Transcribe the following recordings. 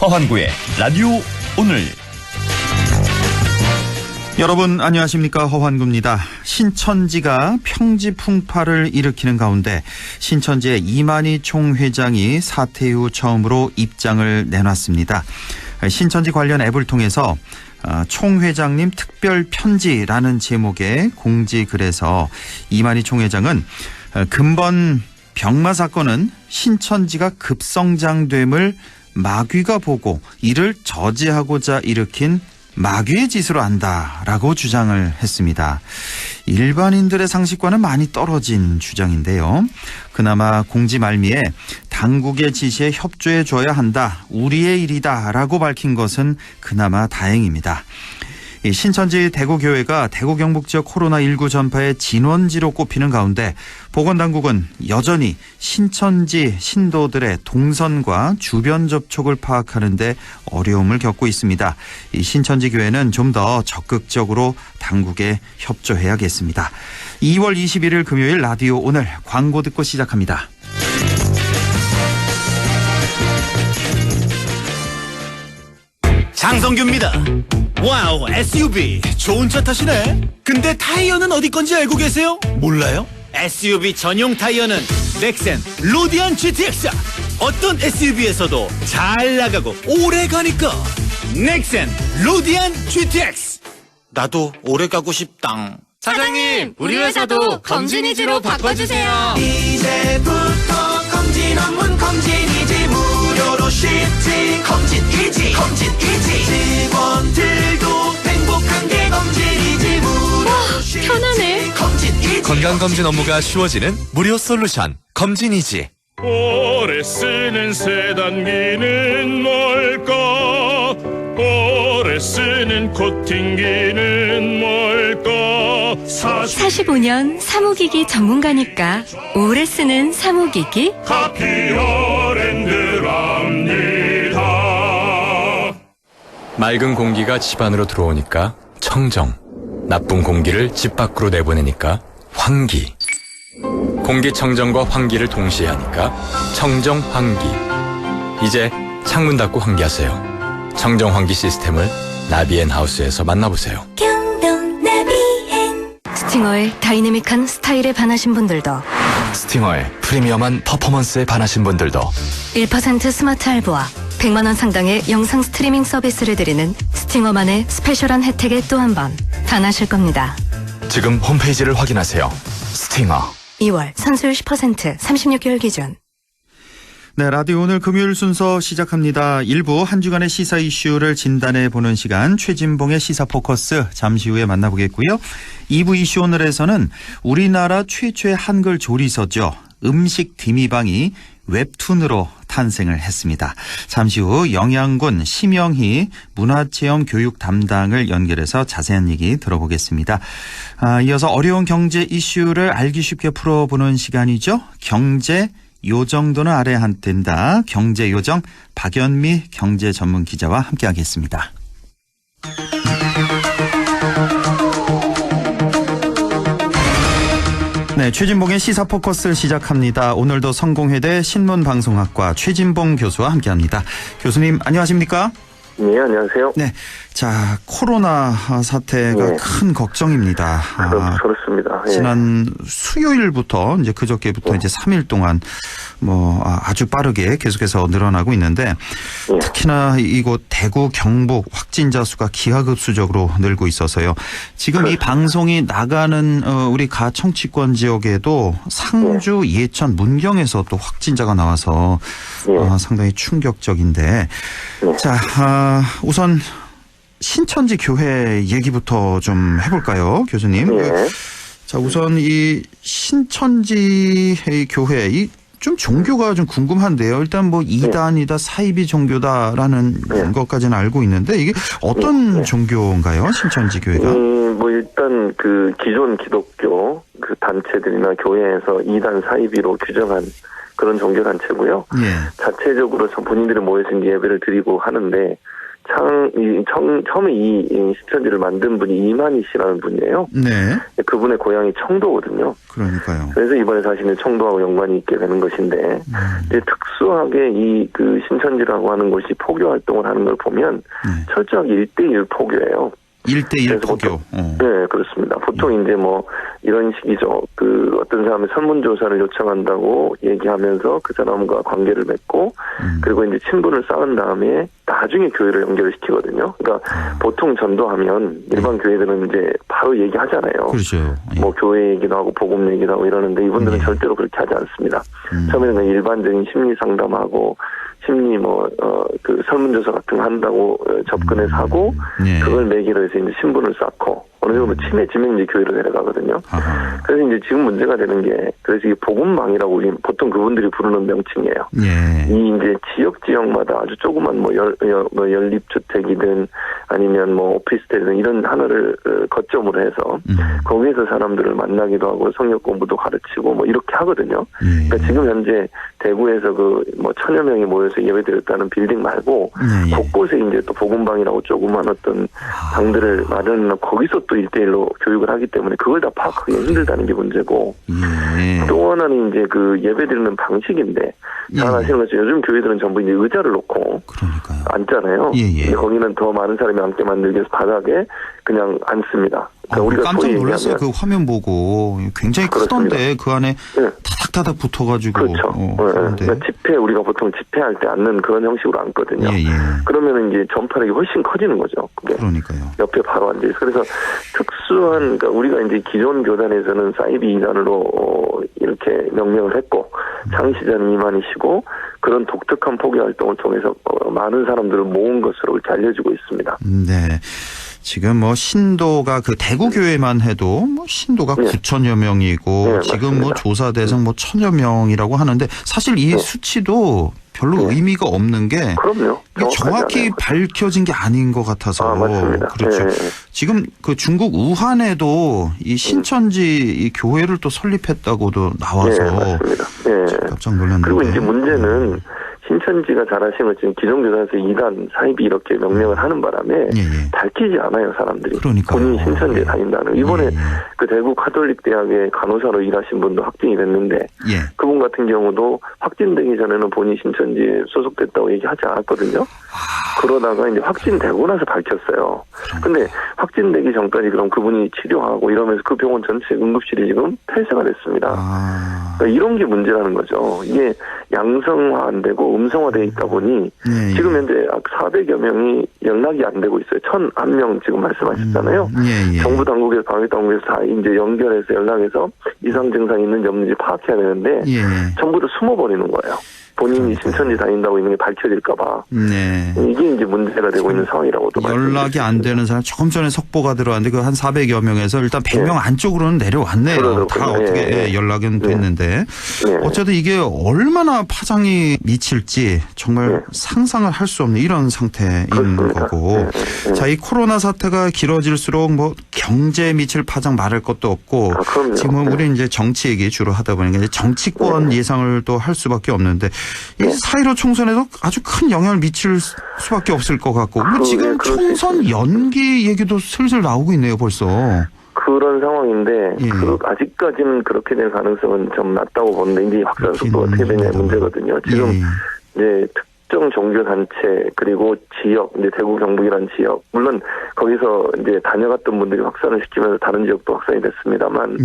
허환구의 라디오 오늘. 여러분 안녕하십니까, 허환구입니다. 신천지가 평지 풍파를 일으키는 가운데 신천지의 이만희 총회장이 사퇴 후 처음으로 입장을 내놨습니다. 신천지 관련 앱을 통해서 총회장님 특별 편지라는 제목의 공지글에서 이만희 총회장은 근본 병마 사건은 신천지가 급성장됨을 마귀가 보고 이를 저지하고자 일으킨 마귀의 짓으로 안다라고 주장을 했습니다. 일반인들의 상식과는 많이 떨어진 주장인데요. 그나마 공지 말미에 당국의 지시에 협조해 줘야 한다, 우리의 일이다라고 밝힌 것은 그나마 다행입니다. 신천지 대구교회가 대구 경북 지역 코로나19 전파의 진원지로 꼽히는 가운데 보건당국은 여전히 신천지 신도들의 동선과 주변 접촉을 파악하는 데 어려움을 겪고 있습니다. 이 신천지 교회는 좀 더 적극적으로 당국에 협조해야겠습니다. 2월 21일 금요일 라디오 오늘 광고 듣고 시작합니다. 장성규입니다. 와우, SUV 좋은 차 타시네. 근데 타이어는 어디 건지 알고 계세요? 몰라요? SUV 전용 타이어는 넥센 로디안 GTX. 어떤 SUV에서도 잘 나가고 오래 가니까 넥센 로디안 GTX. 나도 오래 가고 싶당. 사장님, 우리 회사도 검진이지로 바꿔주세요. 이제부터 검진 업무 검진이지, 무료로 쉽지. 검진이지, 검진이지. 직원들도 행복한 게 검진이지, 무료로 쉽지. 편하네. 검진이지. 건강검진 업무가 쉬워지는 무료 솔루션 검진이지. 오래 쓰는 세단기는 뭘까? 오래 쓰는 코팅기는 뭘까? 45년 사무기기 전문가니까 오래 쓰는 사무기기 카피어랜드랍니다. 맑은 공기가 집 안으로 들어오니까 청정, 나쁜 공기를 집 밖으로 내보내니까 환기. 공기청정과 환기를 동시에 하니까 청정환기. 이제 창문 닫고 환기하세요. 청정환기 시스템을 나비앤하우스에서 만나보세요. 스팅어의 다이내믹한 스타일에 반하신 분들도, 스팅어의 프리미엄한 퍼포먼스에 반하신 분들도 1% 스마트 할부와 100만 원 상당의 영상 스트리밍 서비스를 드리는 스팅어만의 스페셜한 혜택에 또 한 번 반하실 겁니다. 지금 홈페이지를 확인하세요. 스팅어. 2월 선수율 10%, 36개월 기준. 네, 라디오 오늘 금요일 순서 시작합니다. 1부 한 주간의 시사 이슈를 진단해보는 시간, 최진봉의 시사포커스 잠시 후에 만나보겠고요. 2부 이슈 오늘에서는 우리나라 최초의 한글 조리서죠, 음식 디미방이 웹툰으로 탄생을 했습니다. 잠시 후 영양군 심영희 문화체험 교육 담당을 연결해서 자세한 얘기 들어보겠습니다. 이어서 어려운 경제 이슈를 알기 쉽게 풀어보는 시간이죠. 경제 요 정도는 알아야 된다. 경제요정 박연미 경제 전문 기자와 함께하겠습니다. 네, 최진봉의 시사포커스를 시작합니다. 오늘도 성공회대 신문방송학과 최진봉 교수와 함께합니다. 교수님 안녕하십니까? 네, 안녕하세요. 네, 자, 코로나 사태가 네. 큰 걱정입니다. 그렇습니다. 예. 지난 수요일부터 이제 그저께부터 이제 3일 동안 아주 빠르게 계속해서 늘어나고 있는데, 예. 특히나 이곳 대구 경북 확진자 수가 기하급수적으로 늘고 있어서요. 지금 이 방송이 나가는 우리 가 청취권 지역에도 상주, 예천, 문경에서 또 확진자가 나와서 상당히 충격적인데, 자, 우선 신천지 교회 얘기부터 좀 해볼까요, 교수님? 자, 우선 이 신천지 교회, 좀 종교가 좀 궁금한데요. 일단 이단이다, 사이비 종교다라는 것까지는 알고 있는데, 이게 어떤 종교인가요, 신천지 교회가? 일단 그 기존 기독교 그 단체들이나 교회에서 이단 사이비로 규정한 그런 종교 단체고요. 예. 자체적으로 본인들이 모여서 예배를 드리고 하는데, 처음에 이 신천지를 만든 분이 이만희 씨라는 분이에요. 네. 그분의 고향이 청도거든요. 그러니까요. 그래서 이번에 사실은 청도하고 연관이 있게 되는 것인데, 이제 특수하게 이 그 신천지라고 하는 곳이 포교 활동을 하는 걸 보면 철저하게 1대1 포교예요. 1대1 포교. 네, 그렇습니다. 보통 이제 뭐 이런 식이죠. 그 어떤 사람이 설문조사를 요청한다고 얘기하면서 그 사람과 관계를 맺고 그리고 이제 친분을 쌓은 다음에 나중에 교회를 연결을 시키거든요. 그러니까 보통 전도하면 일반 교회들은 이제 바로 얘기하잖아요. 그렇죠. 뭐 교회 얘기도 하고 복음 얘기도 하고 이러는데 이분들은 절대로 그렇게 하지 않습니다. 처음에는 그냥 일반적인 심리 상담하고 심리 그 설문조사 같은 거 한다고 접근해서 하고 그걸 매개로 해서 이제 신분을 쌓고 어느 정도 친해지면 이제 교회로 내려가거든요. 그래서 이제 지금 문제가 되는 게 그래서 이게 복음방이라고 우리 보통 그분들이 부르는 명칭이에요. 예. 이 이제 지역마다 아주 조그만 뭐 연립주택이든 아니면 뭐 오피스텔이든 이런 하나를 거점으로 해서 거기에서 사람들을 만나기도 하고 성역 공부도 가르치고 뭐 이렇게 하거든요. 그러니까 지금 현재 대구에서 그 뭐 1000여 명이 모여서 예배드렸다는 빌딩 말고 곳곳에 이제 또 복음방이라고 조그만 어떤 방들을 마련해서 거기서 또 1대1로 교육을 하기 때문에 그걸 다 파악하기 힘들다는 게 문제고 또 하나는 이제 그 예배드리는 방식인데 잘 아시는 것처럼 요즘 교회들은 전부 이제 의자를 놓고 앉잖아요. 근데 거기는 더 많은 사람이 앉게 만들기 위해서 바닥에 그냥 앉습니다. 그러니까 우리가 깜짝 놀랐어요. 그 화면 보고 굉장히 그렇습니다. 크던데 그 안에 타닥타닥 붙어가지고. 그렇죠. 그러니까 집회 우리가 보통 집회할 때 앉는 그런 형식으로 앉거든요. 그러면은 이제 전파력이 훨씬 커지는 거죠. 그게. 그러니까요. 옆에 바로 앉아 있어. 그래서 특수한 그러니까 우리가 이제 기존 교단에서는 사이비 이단으로 이렇게 명명을 했고 창시자는 이만희시고 그런 독특한 포교 활동을 통해서 많은 사람들을 모은 것으로 이렇게 알려지고 있습니다. 네. 지금 뭐 신도가 그 대구 교회만 해도 뭐 신도가 9천여 명이고 지금 뭐 조사 대상 뭐 1000여 명이라고 하는데 사실 이 수치도 별로 의미가 없는 게 그럼요. 정확히 밝혀진 게 아닌 것 같아서 맞습니다. 그렇죠. 지금 그 중국 우한에도 이 신천지 이 교회를 또 설립했다고도 나와서 맞습니다. 깜짝 놀랐는데 그리고 이제 문제는 신천지가 잘 아시는 것처럼 기존 교단에서 이단 사이비 이렇게 명명을 하는 바람에 밝히지 않아요 사람들이. 그러니까요. 본인이 신천지에 다닌다는. 이번에 그 대구 카톨릭 대학의 간호사로 일하신 분도 확진이 됐는데 그분 같은 경우도 확진되기 전에는 본인이 신천지에 소속됐다고 얘기하지 않았거든요. 그러다가 이제 확진되고 나서 밝혔어요. 근데 확진되기 전까지 그럼 그분이 치료하고 이러면서 그 병원 전체 응급실이 지금 폐쇄가 됐습니다. 그러니까 이런 게 문제라는 거죠. 이게 양성화 안 되고 음성화되어 있다 보니 지금 현재 400여 명이 연락이 안 되고 있어요. 1001명 지금 말씀하셨잖아요. 정부 당국에서 방역당국에서 다 이제 연결해서 연락해서 이상 증상이 있는지 없는지 파악해야 되는데 전부 다 숨어버리는 거예요. 본인이 신천지 다닌다고 있는 게 밝혀질까봐. 이게 이제 문제가 되고 있는 상황이라고도 연락이 안 되는 사람 조금 전에 속보가 들어왔는데 그 한 400여 명에서 일단 100명 안쪽으로는 내려왔네요. 다 어떻게 연락은 됐는데 어쨌든 이게 얼마나 파장이 미칠지 정말 상상을 할 수 없는 이런 상태인 거고. 자, 이 코로나 사태가 길어질수록 뭐 경제에 미칠 파장 말할 것도 없고 지금은 우리 이제 정치 얘기 주로 하다 보니까 이제 정치권 예상을 또 할 수밖에 없는데 이 4.15 총선에도 아주 큰 영향을 미칠 수밖에 없을 것 같고 지금 총선 연기 얘기도 슬슬 나오고 있네요 벌써. 그런 상황인데 아직까지는 그렇게 될 가능성은 좀 낮다고 보는데 이제 확산 속도가 어떻게 되냐의 문제거든요. 지금 이제 특정 종교 단체 그리고 지역 이제 대구 경북이라는 지역 물론 거기서 이제 다녀갔던 분들이 확산을 시키면서 다른 지역도 확산이 됐습니다만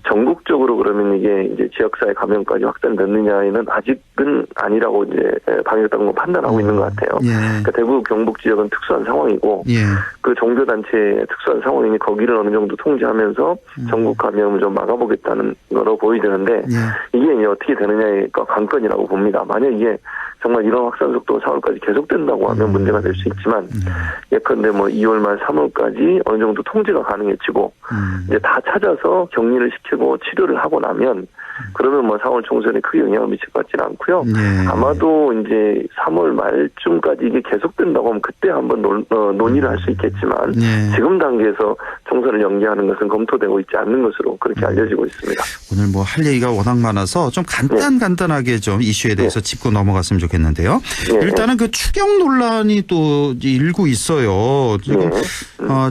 전국적으로 그러면 이게 이제 지역사회 감염까지 확산됐느냐에는 아직은 아니라고 이제 방역당국은 판단하고 있는 것 같아요. 그러니까 대구 경북 지역은 특수한 상황이고 그 종교 단체의 특수한 상황이니 거기를 어느 정도 통제하면서 전국 감염을 좀 막아보겠다는 거로 보이는데 이게 이제 어떻게 되느냐의 관건이라고 봅니다. 만약 이게 정말 이런 확산 속도가 4월까지 계속된다고 하면 문제가 될 수 있지만 예컨대 뭐 2월 말 3월까지 어느 정도 통제가 가능해지고 이제 다 찾아서 격리를 시키고 치료를 하고 나면 그러면 뭐 4월 총선에 크게 영향을 미칠 것 같지는 않고요. 아마도 이제 3월 말쯤까지 이게 계속된다고 하면 그때 한번 논의를 할 수 있겠지만 지금 단계에서 총선을 연기하는 것은 검토되고 있지 않는 것으로 그렇게 알려지고 있습니다. 오늘 뭐 할 얘기가 워낙 많아서 좀 간단하게 좀 이슈에 대해서 짚고 넘어갔으면 좋겠는데요. 일단은 그 추경 논란이 또 일고 있어요.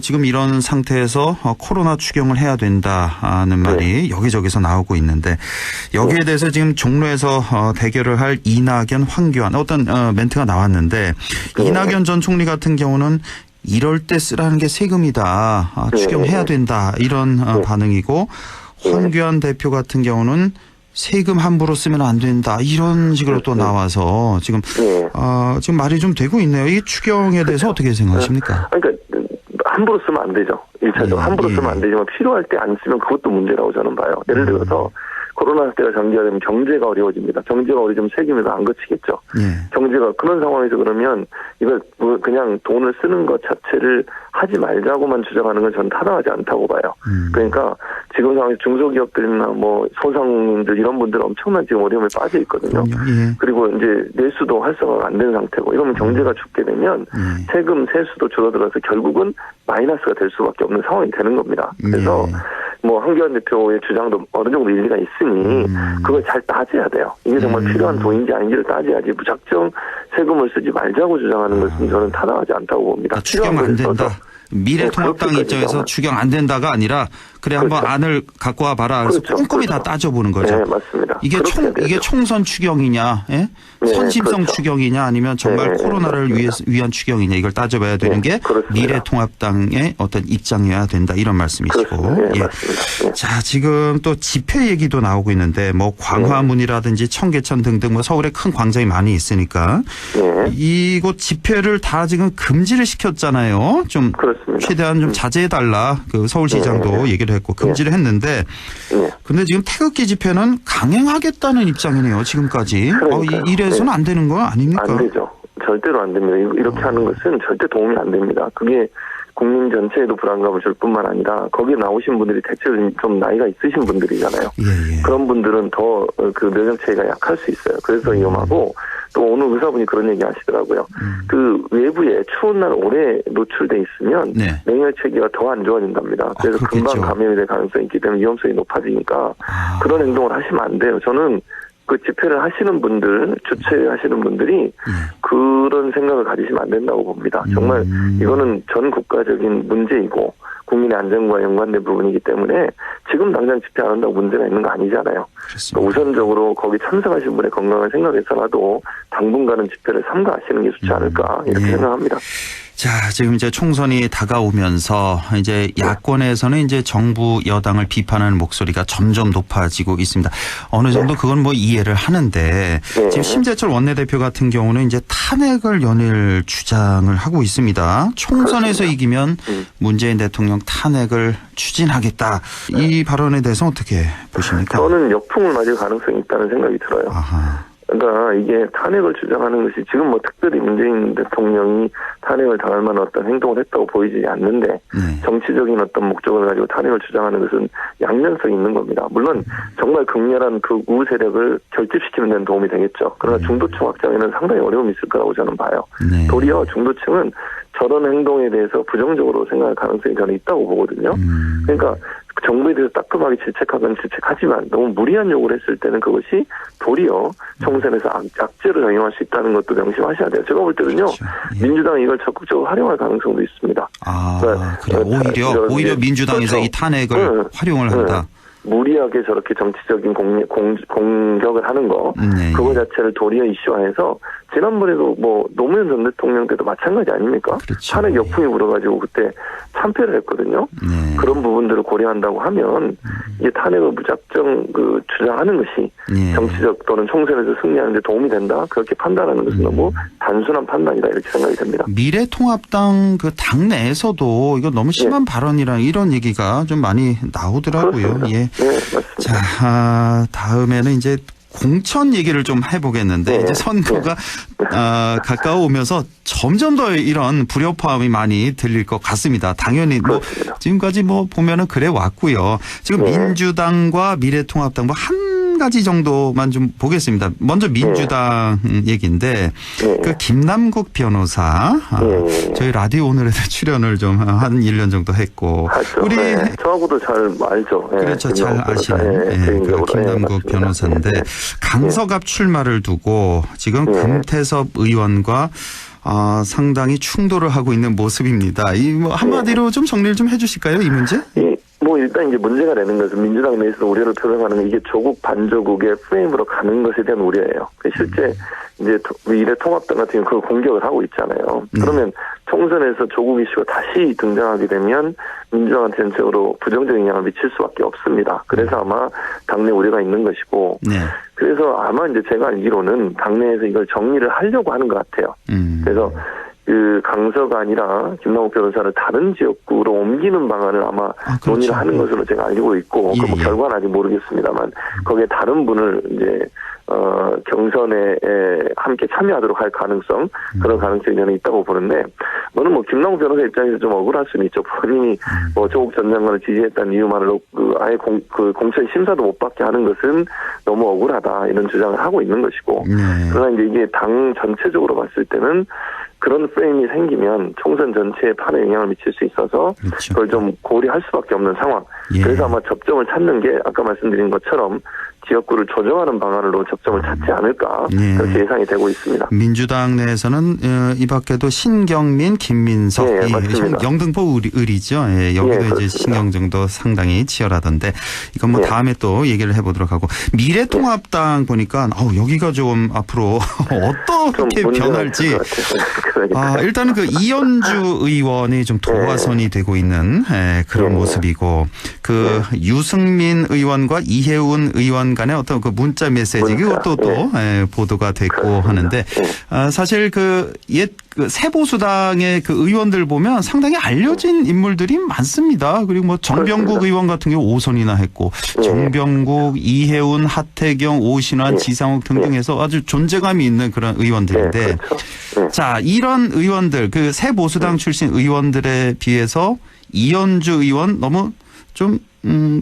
지금 이런 상태에서 코로나 추경을 해야 된다는 말이 여기저기서 나오고 있는데 여기에 대해서 지금 종로에서 대결을 할 이낙연, 황교안 어떤 멘트가 나왔는데 이낙연 전 총리 같은 경우는 이럴 때 쓰라는 게 세금이다. 추경해야 된다. 이런 반응이고 황교안 대표 같은 경우는 세금 함부로 쓰면 안 된다. 이런 식으로 또 나와서 지금 지금 말이 좀 되고 있네요. 이 추경에 대해서 어떻게 생각하십니까? 그러니까 함부로 쓰면 안 되죠. 1차적으로 함부로 쓰면 안 되지만 필요할 때 안 쓰면 그것도 문제라고 저는 봐요. 예를 들어서 코로나 사태가 전개가 되면 경제가 어려워집니다. 경제가 어려워지면 세금에서 안 거치겠죠. 경제가 그런 상황에서 그러면 이걸 그냥 돈을 쓰는 것 자체를 하지 말자고만 주장하는 건 저는 타당하지 않다고 봐요. 그러니까 지금 상황에서 중소기업들이나 뭐 소상공인들 이런 분들은 엄청난 지금 어려움에 빠져 있거든요. 그리고 이제 내수도 활성화가 안 된 상태고 이러면 경제가 죽게 되면 세금 세수도 줄어들어서 결국은 마이너스가 될 수밖에 없는 상황이 되는 겁니다. 그래서 뭐 황교안 대표의 주장도 어느 정도 일리가 있으니 그걸 잘 따져야 돼요. 이게 정말 필요한 돈인지 아닌지를 따져야지 무작정 세금을 쓰지 말자고 주장하는 것은 저는 타당하지 않다고 봅니다. 추경 안 된다. 미래통합당 입장에서 추경 안 된다가 아니라 그래 한번 안을 갖고 와봐라. 그래서 꼼꼼히 다 따져보는 거죠. 네, 맞습니다. 이게 총선 추경이냐, 선심성 추경이냐, 아니면 정말 코로나를 위한 추경이냐 이걸 따져봐야 되는 게 미래통합당의 어떤 입장이어야 된다 이런 말씀이시고. 맞습니다. 자, 지금 또 집회 얘기도 나오고 있는데 뭐 광화문이라든지 청계천 등등 뭐 서울에 큰 광장이 많이 있으니까 이곳 집회를 다 지금 금지를 시켰잖아요. 좀 최대한 좀 자제해달라. 그 서울시장도 얘기를 했고 금지를 했는데 근데 지금 태극기 집회는 강행하겠다는 입장이네요. 지금까지. 이래서는 안 되는 거 아닙니까? 안 되죠. 절대로 안 됩니다. 이렇게 하는 것은 절대 도움이 안 됩니다. 그게 국민 전체에도 불안감을 줄 뿐만 아니라 거기에 나오신 분들이 대체로 좀 나이가 있으신 분들이잖아요. 그런 분들은 더 그 면역체계가 약할 수 있어요. 그래서 위험하고 또 오늘 의사분이 그런 얘기 하시더라고요. 그 외부에 추운 날 오래 노출돼 있으면免疫체계가 더 안 좋아진답니다. 그래서 금방 감염이 될 가능성이 있기 때문에 위험성이 높아지니까 그런 행동을 하시면 안 돼요. 저는 그 집회를 하시는 분들, 주최하시는 분들이 그런 생각을 가지시면 안 된다고 봅니다. 정말 이거는 전 국가적인 문제이고 국민의 안전과 연관된 부분이기 때문에 지금 당장 집회 안 한다고 문제가 있는 거 아니잖아요. 우선적으로 거기 참석하신 분의 건강을 생각해서라도 당분간은 집회를 삼가하시는 게 좋지 않을까 이렇게 생각합니다. 자, 지금 이제 총선이 다가오면서 이제 야권에서는 이제 정부 여당을 비판하는 목소리가 점점 높아지고 있습니다. 어느 정도 그건 뭐 이해를 하는데 지금 심재철 원내대표 같은 경우는 이제 탄핵을 연일 주장을 하고 있습니다. 총선에서 이기면 문재인 대통령 탄핵을 추진하겠다. 이 발언에 대해서 어떻게 보십니까? 저는 역풍을 맞을 가능성이 있다는 생각이 들어요. 그러니까 이게 탄핵을 주장하는 것이 지금 뭐 특별히 문재인 대통령이 탄핵을 당할 만한 어떤 행동을 했다고 보이지 않는데 정치적인 어떤 목적을 가지고 탄핵을 주장하는 것은 양면성이 있는 겁니다. 물론 정말 극렬한 그 우호 세력을 결집시키는 데는 도움이 되겠죠. 그러나 중도층 확장에는 상당히 어려움이 있을 거라고 저는 봐요. 도리어 중도층은 저런 행동에 대해서 부정적으로 생각할 가능성이 저는 있다고 보거든요. 그러니까 정부에 대해서 따끔하게 질책하건 질책하지만 너무 무리한 요구를 했을 때는 그것이 도리어 총선에서 악재로 작용할 수 있다는 것도 명심하셔야 돼요. 제가 볼 때는요. 민주당이 이걸 적극적으로 활용할 가능성도 있습니다. 그러니까 그래. 오히려 민주당에서 이 탄핵을 활용을 한다. 무리하게 저렇게 정치적인 공격을 하는 거 그거 자체를 도리어 이슈화해서 지난번에도 뭐 노무현 전 대통령 때도 마찬가지 아닙니까? 탄핵 역풍이 불어가지고 그때 참패를 했거든요. 그런 부분들을 고려한다고 하면 이게 탄핵을 무작정 그 주장하는 것이 정치적 또는 총선에서 승리하는 데 도움이 된다. 그렇게 판단하는 것은 너무 단순한 판단이다 이렇게 생각이 됩니다. 미래통합당 그 당내에서도 이거 너무 심한 발언이랑 이런 얘기가 좀 많이 나오더라고요. 네, 맞습니다. 자, 다음에는 이제 공천 얘기를 좀 해보겠는데 이제 선거가 가까워오면서 점점 더 이런 불협화음이 많이 들릴 것 같습니다. 당연히 뭐 지금까지 뭐 보면은 그래 왔고요. 지금 민주당과 미래통합당 뭐 한 한 가지 정도만 좀 보겠습니다. 먼저 민주당 얘기인데 그 김남국 변호사 저희 라디오 오늘에도 출연을 좀 한 1년 정도 했고 우리 저하고도 잘 알죠. 그렇죠. 잘 아시는 그 김남국 변호사인데 강서갑 출마를 두고 지금 금태섭 의원과 상당히 충돌을 하고 있는 모습입니다. 이 뭐 한마디로 좀 정리를 좀 해주실까요, 이 문제? 뭐 일단 이제 문제가 되는 것은 민주당 내에서 우려를 표명하는 게 이게 조국 반조국의 프레임으로 가는 것에 대한 우려예요. 실제 이제 미래통합당 같은 경우 그걸 공격을 하고 있잖아요. 그러면 총선에서 조국 이슈가 다시 등장하게 되면 민주당한테 전체적으로 부정적인 영향을 미칠 수밖에 없습니다. 그래서 아마 당내 우려가 있는 것이고, 그래서 아마 이제 제가 알기로는 당내에서 이걸 정리를 하려고 하는 것 같아요. 그래서 그 강서가 아니라 김남국 변호사를 다른 지역구로 옮기는 방안을 아마 그렇죠. 논의를 하는 것으로 제가 알고 있고, 그 뭐 결과는 아직 모르겠습니다만 거기에 다른 분을 이제 경선에 함께 참여하도록 할 가능성, 그런 가능성이 저는 있다고 보는데, 저는 뭐 김남국 변호사 입장에서 좀 억울할 수는 있죠. 본인이 뭐 조국 전 장관을 지지했다는 이유만으로 아예 공천 심사도 못 받게 하는 것은 너무 억울하다, 이런 주장을 하고 있는 것이고, 그러나 이제 이게 당 전체적으로 봤을 때는 그런 프레임이 생기면 총선 전체에 판에 영향을 미칠 수 있어서 그걸 좀 고려할 수밖에 없는 상황. 그래서 아마 접점을 찾는 게 아까 말씀드린 것처럼 지역구를 조정하는 방안으로 접점을 찾지 않을까, 그렇게 예상이 되고 있습니다. 민주당 내에서는 이 밖에도 신경민, 김민석, 영등포 의리죠. 여기도 이제 신경전도 상당히 치열하던데 이건 뭐 다음에 또 얘기를 해보도록 하고, 미래통합당 보니까 여기가 좀 앞으로 어떻게 변할지. 일단은 그 이현주 의원이 좀 도화선이 되고 있는 그런 모습이고, 그 유승민 의원과 이혜훈 의원 간의 어떤 그 문자 메시지, 그것도 또 보도가 됐고 하는데, 사실 그 옛 그 새보수당의 그 의원들 보면 상당히 알려진 인물들이 많습니다. 그리고 뭐 정병국 의원 같은 경우 5선이나 했고, 정병국, 이혜훈, 하태경, 오신환, 지상욱 등등 해서 아주 존재감이 있는 그런 의원들인데, 자, 이런 의원들, 그 새보수당 출신 의원들에 비해서 이현주 의원 너무 좀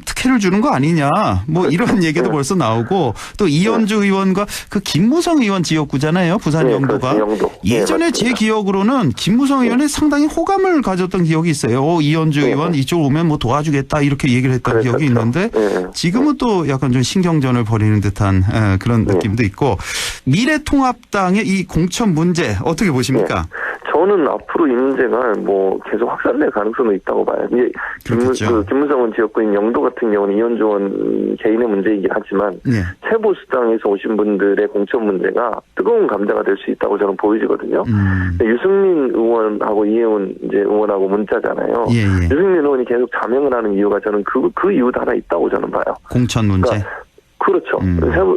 특혜를 주는 거 아니냐, 뭐 이런 얘기도 벌써 나오고, 또 이현주 의원과 그 김무성 의원 지역구잖아요, 부산 영도가. 예전에 제 기억으로는 김무성 의원이 상당히 호감을 가졌던 기억이 있어요. 이현주 의원 이쪽 오면 뭐 도와주겠다, 이렇게 얘기를 했던 기억이 있는데, 지금은 또 약간 좀 신경전을 벌이는 듯한 그런 느낌도 있고. 미래통합당의 이 공천 문제 어떻게 보십니까? 저는 앞으로 이 문제가 뭐 계속 확산될 가능성도 있다고 봐요. 이제 김무성은 지역구인 영도 같은 경우는 이현주 의원 개인의 문제이긴 하지만, 새보수당에서 오신 분들의 공천 문제가 뜨거운 감자가 될 수 있다고 저는 보여지거든요. 유승민 의원하고 이혜훈 이제 의원하고 문자잖아요. 유승민 의원이 계속 자명을 하는 이유가 저는 그 이유도 하나 있다고 저는 봐요. 공천 문제. 그렇죠.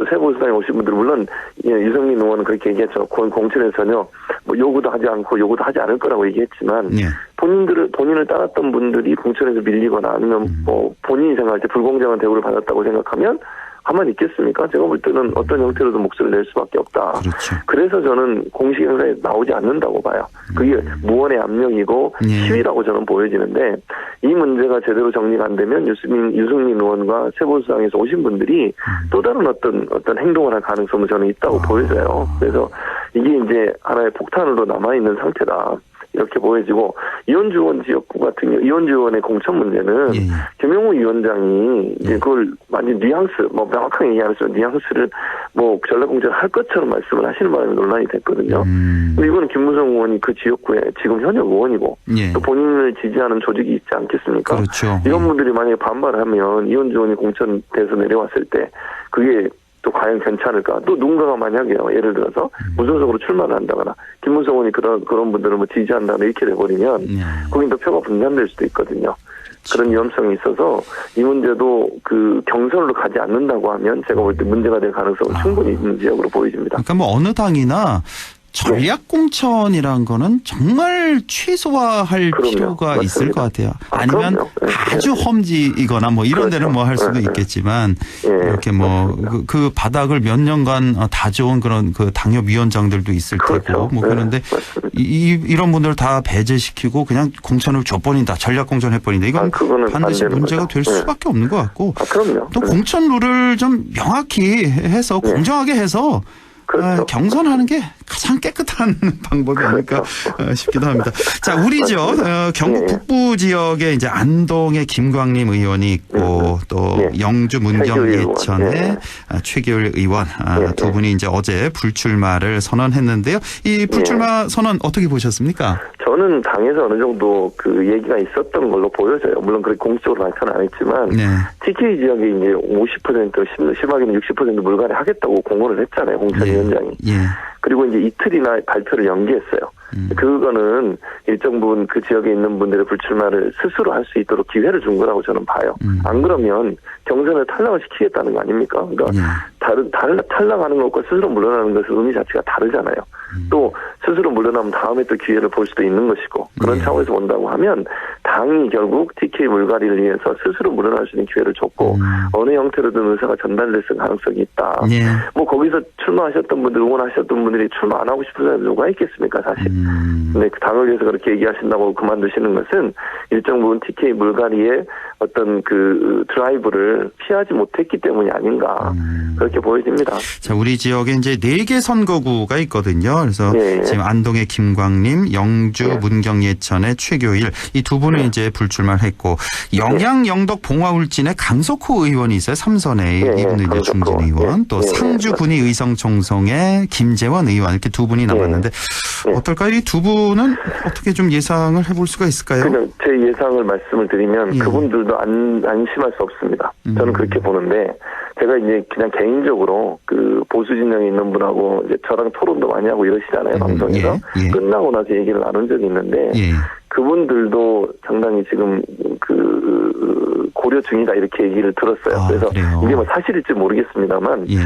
새보수당에 오신 분들, 물론 유승민 의원은 그렇게 얘기했죠. 공천에 전혀 뭐 요구도 하지 않고 요구도 하지 않을 거라고 얘기했지만, 본인을 따랐던 분들이 공천에서 밀리거나 아니면 뭐 본인이 생각할 때 불공정한 대우를 받았다고 생각하면 가만히 있겠습니까? 제가 볼 때는 어떤 형태로든 목소리를 낼 수밖에 없다. 그래서 저는 공식 행사에 나오지 않는다고 봐요. 그게 무언의 압력이고 시위라고 저는 보여지는데, 이 문제가 제대로 정리가 안 되면 유승민 의원과 새보수당에서 오신 분들이 또 다른 어떤 행동을 할 가능성도 저는 있다고 보여져요. 그래서 이게 이제 하나의 폭탄으로 남아있는 상태다, 이렇게 보여지고, 이현주 의원 지역구 같은 경우, 이현주 의원의 공천 문제는 김영우 위원장이 이제 그걸 완전 뉘앙스, 뭐 명확하게 얘기 안 했어요. 뉘앙스를 뭐 전략공천을 할 것처럼 말씀을 하시는 바람에 논란이 됐거든요. 근데 이거는 김무성 의원이 그 지역구에 지금 현역 의원이고, 또 본인을 지지하는 조직이 있지 않겠습니까? 이런 분들이 만약에 반발을 하면 이현주 의원이 공천돼서 내려왔을 때 그게 또 과연 괜찮을까? 또 누군가가 만약에요, 예를 들어서 무소속으로 출마를 한다거나 김무성 의원이 그런 분들을 뭐 지지한다거나 이렇게 돼버리면 거긴 또 표가 분산될 수도 있거든요. 그런 위험성이 있어서 이 문제도 그 경선으로 가지 않는다고 하면 제가 볼 때 문제가 될 가능성은 충분히 있는 지역으로 보여집니다. 그러니까 뭐 어느 당이나 전략 공천이란 거는 정말 최소화할 그럼요. 필요가 맞습니다. 있을 것 같아요. 아니면 그럼요. 네. 아주 험지이거나 뭐 이런 데는 뭐 할 수도 네. 있겠지만 예, 이렇게 뭐 그 바닥을 몇 년간 다 좋은 그런 그 당협위원장들도 있을 그렇죠. 테고 뭐 네, 그런데 맞습니다. 이런 분들 다 배제시키고 그냥 공천을 줘버린다. 전략 공천 해버린다. 이건 그거는 반드시 안 되는 문제가 거죠. 될 네. 수밖에 없는 것 같고 그럼요. 또 네. 공천 룰을 좀 명확히 해서 공정하게 해서 그렇죠. 경선하는 게 가장 깨끗한 방법이 아닐까 싶기도 합니다. 자, 우리 지역 경북 네. 북부 지역에 이제 안동의 김광림 의원이 있고 또 네. 영주 문경 최규일 의원. 예천의 네. 최규일 의원 네. 두 분이 이제 어제 불출마를 선언했는데요. 이 불출마 선언 어떻게 보셨습니까? 저는 당에서 어느 정도 그 얘기가 있었던 걸로 보여져요. 물론 그렇게 공식적으로 발표는 안 했지만 네. TK 지역에 이제 50% 심하게는 60% 물갈이 하겠다고 공언을 했잖아요. 공천위원장이. 예. 그리고 이제 이틀이나 발표를 연기했어요. 그거는 일정 부분 그 지역에 있는 분들의 불출마를 스스로 할 수 있도록 기회를 준 거라고 저는 봐요. 안 그러면 경선을 탈락을 시키겠다는 거 아닙니까? 그러니까 탈락하는 것과 스스로 물러나는 것은 의미 자체가 다르잖아요. 또 스스로 물러나면 다음에 또 기회를 볼 수도 있는 것이고 그런 차원에서 본다고 하면 당이 결국 TK 물갈이를 위해서 스스로 물러날 수 있는 기회를 줬고 어느 형태로든 의사가 전달됐을 가능성이 있다. 예. 뭐 거기서 출마하셨던 분들 응원하셨던 분들이 출마 안 하고 싶은 사람이 누가 있겠습니까 사실. 근데 그 당을 위해서 그렇게 얘기하신다고 그만두시는 것은 일정 부분 TK 물갈이의 어떤 그 드라이브를 피하지 못했기 때문이 아닌가 그렇게 보여집니다. 자, 우리 지역에 이제 4개 선거구가 있거든요. 그래서 예. 지금 안동의 김광림, 영주 예. 문경 예천의 최교일 이 두 분은 이제 불출마를 했고 영양 영덕 봉화울진의 강석호 의원이 있어요. 삼선의 예. 이분은 이제 강석호. 중진 의원, 예. 또 예. 상주 군위 의성총성의 김재원 의원 이렇게 두 분이 남았는데 예. 어떨까요? 이 두 분은 어떻게 좀 예상을 해볼 수가 있을까요? 그냥 제 예상을 말씀을 드리면 예. 그분들도 안심할 수 없습니다. 저는 그렇게 보는데 제가 이제 그냥 개인적으로 그 보수 진영에 있는 분하고 이제 저랑 토론도 많이 하고 이러시잖아요. 방송에서. 예. 예. 끝나고 나서 얘기를 나눈 적이 있는데 예. 그분들도 상당히 지금 그 고려 중이다 이렇게 얘기를 들었어요. 아, 그래서 그래요? 이게 뭐 사실일지 모르겠습니다만 예.